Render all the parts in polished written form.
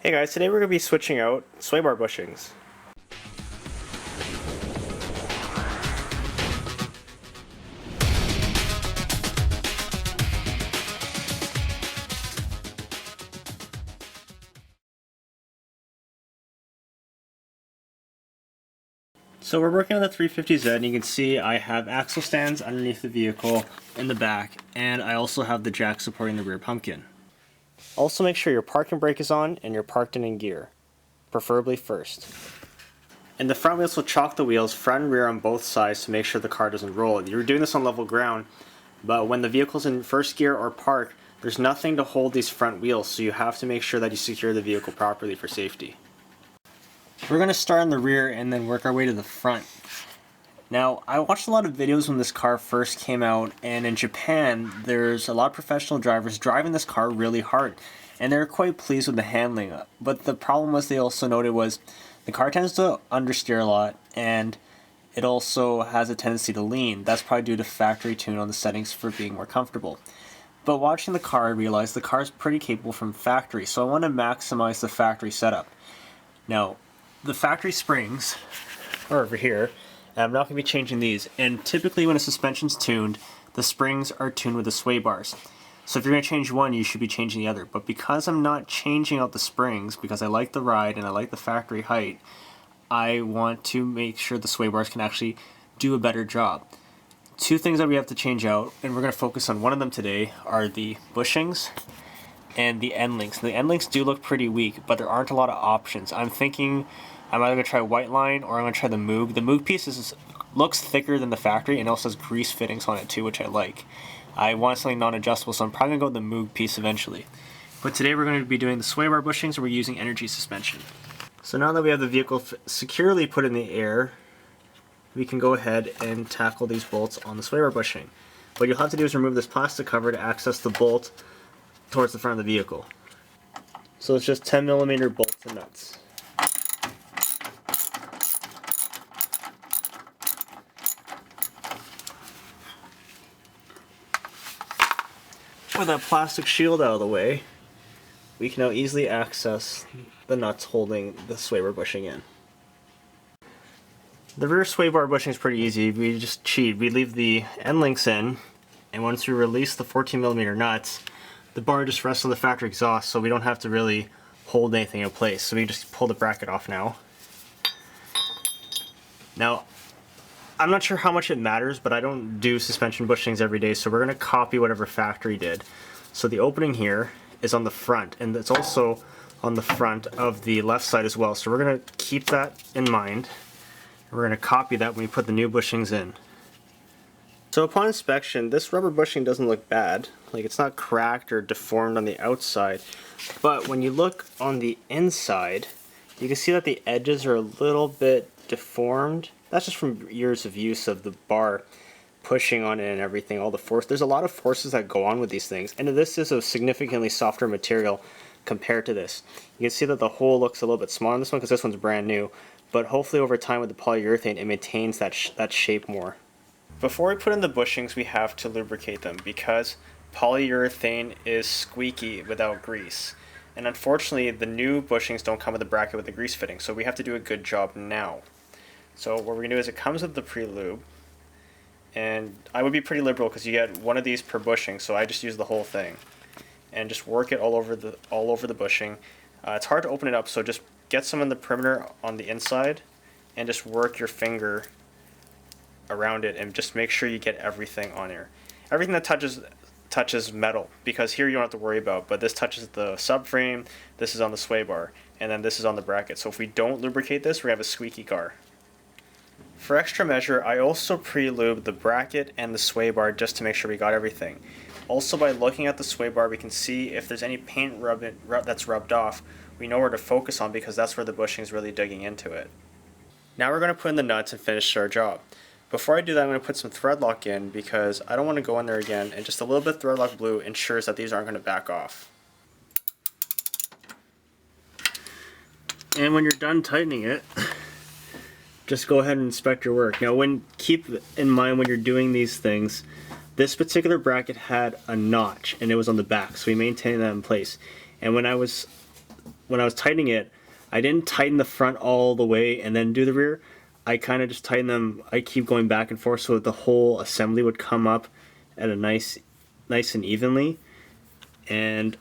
Hey guys, today we're going to be switching out sway bar bushings. So we're working on the 350Z, and you can see I have axle stands underneath the vehicle in the back, and I also have the jack supporting the rear pumpkin. Also make sure your parking brake is on and you're parked in gear, preferably first. And the front wheels will chock the wheels front and rear on both sides to make sure the car doesn't roll. You're doing this on level ground, but when the vehicle's in first gear or park, there's nothing to hold these front wheels, so you have to make sure that you secure the vehicle properly for safety. We're going to start on the rear and then work our way to the front. Now, I watched a lot of videos when this car first came out, and in Japan, there's a lot of professional drivers driving this car really hard, and they're quite pleased with the handling. But the problem was they also noted was the car tends to understeer a lot, and it also has a tendency to lean. That's probably due to factory tune on the settings for being more comfortable. But watching the car, I realized the car is pretty capable from factory, so I want to maximize the factory setup. Now, the factory springs are over here, and I'm not going to be changing these. And typically when a suspension's tuned, the springs are tuned with the sway bars. So if you're going to change one, you should be changing the other. But because I'm not changing out the springs, because I like the ride and I like the factory height, I want to make sure the sway bars can actually do a better job. Two things that we have to change out, and we're going to focus on one of them today, are the bushings and the end links. The end links do look pretty weak, but there aren't a lot of options. I'm thinking I'm either going to try white line or I'm going to try the Moog. The Moog piece looks thicker than the factory and also has grease fittings on it too, which I like. I want something non-adjustable, so I'm probably going to go with the Moog piece eventually. But today we're going to be doing the sway bar bushings, and we're using energy suspension. So now that we have the vehicle securely put in the air, we can go ahead and tackle these bolts on the sway bar bushing. What you'll have to do is remove this plastic cover to access the bolt towards the front of the vehicle. So it's just 10mm bolts and nuts. With that plastic shield out of the way, we can now easily access the nuts holding the sway bar bushing in. The rear sway bar bushing is pretty easy. We just cheat. We leave the end links in, and once we release the 14mm nuts, the bar just rests on the factory exhaust, so we don't have to really hold anything in place. So we just pull the bracket off now. Now, I'm not sure how much it matters, but I don't do suspension bushings every day, so we're going to copy whatever factory did. So the opening here is on the front, and it's also on the front of the left side as well. So we're going to keep that in mind. We're going to copy that when we put the new bushings in. So upon inspection, this rubber bushing doesn't look bad. Like, it's not cracked or deformed on the outside. But when you look on the inside, you can see that the edges are a little bit deformed. That's just from years of use of the bar pushing on it and everything, all the force. There's a lot of forces that go on with these things, and this is a significantly softer material compared to this. You can see that the hole looks a little bit smaller on this one because this one's brand new, but hopefully over time with the polyurethane it maintains that shape more. Before we put in the bushings, we have to lubricate them because polyurethane is squeaky without grease. And unfortunately, the new bushings don't come with a bracket with a grease fitting, so we have to do a good job now. So what we're going to do is it comes with the pre-lube, and I would be pretty liberal because you get one of these per bushing, so I just use the whole thing. And just work it all over the bushing. It's hard to open it up, so just get some in the perimeter on the inside, and just work your finger around it, and just make sure you get everything on here. Everything that touches metal, because here you don't have to worry about, but this touches the subframe, this is on the sway bar, and then this is on the bracket. So if we don't lubricate this, we have a squeaky car. For extra measure, I also pre-lube the bracket and the sway bar just to make sure we got everything. Also, by looking at the sway bar, we can see if there's any paint that's rubbed off. We know where to focus on because that's where the bushing is really digging into it. Now we're going to put in the nuts and finish our job. Before I do that, I'm going to put some thread lock in because I don't want to go in there again, and just a little bit of thread lock blue ensures that these aren't going to back off. And when you're done tightening it, just go ahead and inspect your work. Now, keep in mind when you're doing these things, this particular bracket had a notch and it was on the back, so we maintained that in place. And when I was when I was tightening it, I didn't tighten the front all the way and then do the rear. I kind of just tighten them. I keep going back and forth so that the whole assembly would come up at a nice and evenly, and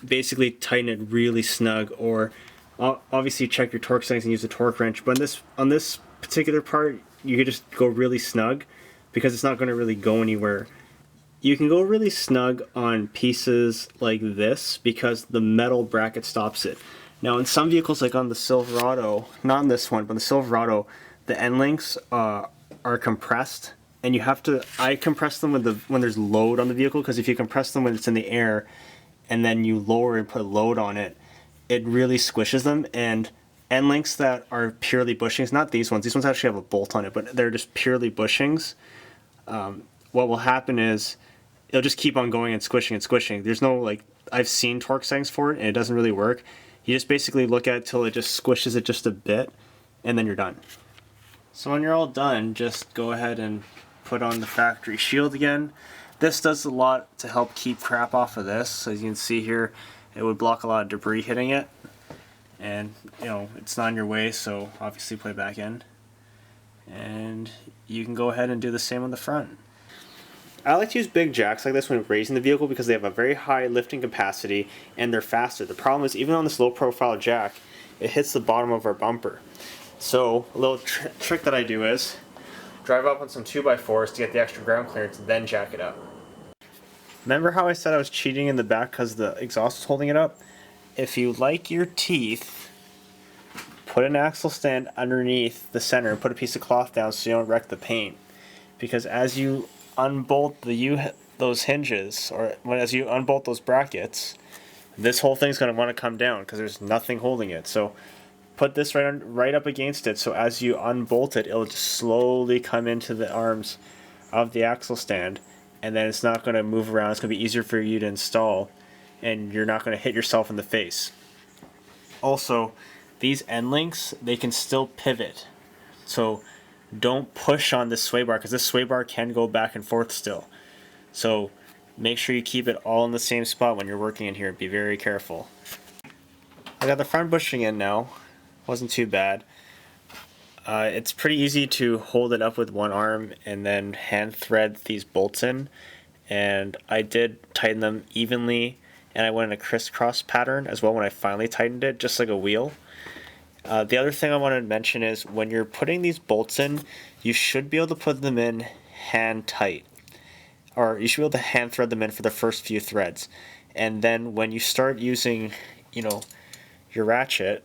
basically tighten it really snug. Or obviously check your torque settings and use a torque wrench. But on this particular part, you could just go really snug because it's not going to really go anywhere. You can go really snug on pieces like this because the metal bracket stops it. Now in some vehicles, like on the Silverado, not on this one, but the Silverado, the end links are compressed, and you have to, I compress them when there's load on the vehicle, because if you compress them when it's in the air and then you lower and put load on it, it really squishes them. And end links that are purely bushings, not these ones actually have a bolt on it, but they're just purely bushings, what will happen is it'll just keep on going and squishing and squishing. There's no, like, I've seen torque settings for it and it doesn't really work. You just basically look at it till it just squishes it just a bit, and then you're done. So when you're all done, just go ahead and put on the factory shield again. This does a lot to help keep crap off of this. As you can see here, it would block a lot of debris hitting it, and you know it's not in your way, so obviously put it back in. And you can go ahead and do the same on the front. I like to use big jacks like this when raising the vehicle because they have a very high lifting capacity and they're faster. The problem is, even on this low profile jack, it hits the bottom of our bumper. So a little trick that I do is drive up on some 2x4s to get the extra ground clearance, then jack it up. Remember how I said I was cheating in the back because the exhaust was holding it up? If you like your teeth, put an axle stand underneath the center and put a piece of cloth down so you don't wreck the paint. Because as you unbolt those hinges, or as you unbolt those brackets, this whole thing's going to want to come down because there's nothing holding it. So put this right up against it, so as you unbolt it, it'll just slowly come into the arms of the axle stand, and then it's not going to move around. It's going to be easier for you to install, and you're not going to hit yourself in the face. Also, these end links, they can still pivot, so don't push on this sway bar because this sway bar can go back and forth still. So make sure you keep it all in the same spot when you're working in here. Be very careful. I got the front bushing in now. Wasn't too bad. It's pretty easy to hold it up with one arm and then hand thread these bolts in, and I did tighten them evenly, and I went in a crisscross pattern as well when I finally tightened it, just like a wheel. The other thing I wanted to mention is when you're putting these bolts in, you should be able to put them in hand tight, or you should be able to hand thread them in for the first few threads, and then when you start using, you know, your ratchet,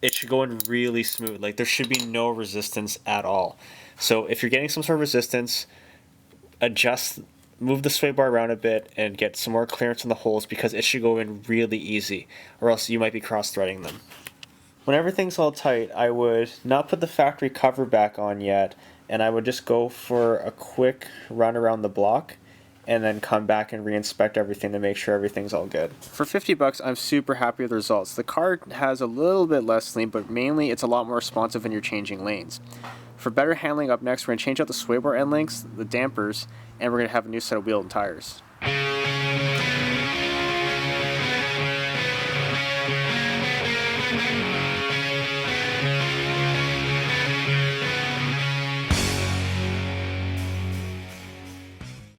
it should go in really smooth. Like, there should be no resistance at all. So if you're getting some sort of resistance, move the sway bar around a bit and get some more clearance in the holes, because it should go in really easy, or else you might be cross-threading them. When everything's all tight, I would not put the factory cover back on yet, and I would just go for a quick run around the block and then come back and re-inspect everything to make sure everything's all good. For 50 bucks, I'm super happy with the results. The car has a little bit less lean, but mainly it's a lot more responsive when you're changing lanes. For better handling, up next, we're going to change out the sway bar end links, the dampers, and we're going to have a new set of wheel and tires.